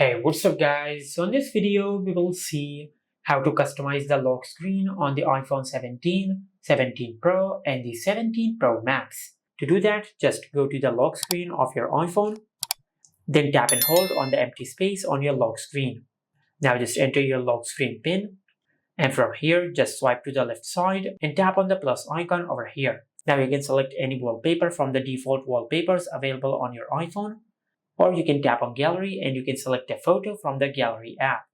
Hey, what's up guys? So in this video, we will see how to customize the lock screen on the iPhone 17, 17 Pro and the 17 Pro Max. To do that, just go to the lock screen of your iPhone, then tap and hold on the empty space on your lock screen. Now just enter your lock screen PIN, and from here, just swipe to the left side and tap on the plus icon over here. Now you can select any wallpaper from the default wallpapers available on your iPhone, or you can tap on gallery and you can select a photo from the gallery app.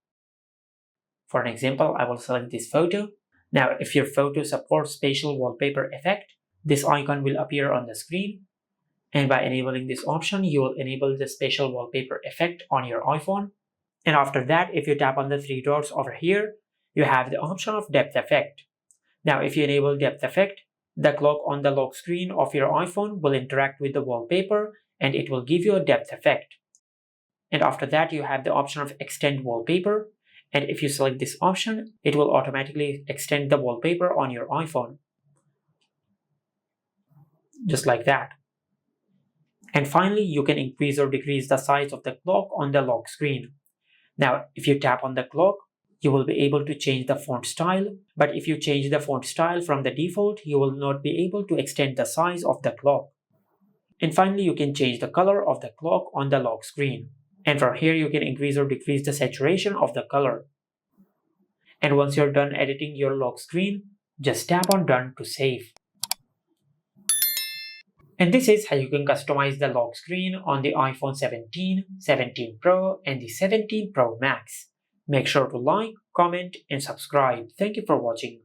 For an example, I will select this photo. Now if your photo supports spatial wallpaper effect, this icon will appear on the screen. And by enabling this option, you will enable the spatial wallpaper effect on your iPhone. And after that, if you tap on the three dots over here, you have the option of depth effect. Now if you enable depth effect, the clock on the lock screen of your iPhone will interact with the wallpaper and it will give you a depth effect. And after that, you have the option of extend wallpaper. And if you select this option, it will automatically extend the wallpaper on your iPhone. Just like that. And finally, you can increase or decrease the size of the clock on the lock screen. Now, if you tap on the clock, you will be able to change the font style. But if you change the font style from the default, you will not be able to extend the size of the clock. And finally, you can change the color of the clock on the lock screen. And from here, you can increase or decrease the saturation of the color. And once you're done editing your lock screen, just tap on Done to save. And this is how you can customize the lock screen on the iPhone 17, 17 Pro and the 17 Pro Max. Make sure to like, comment and subscribe. Thank you for watching.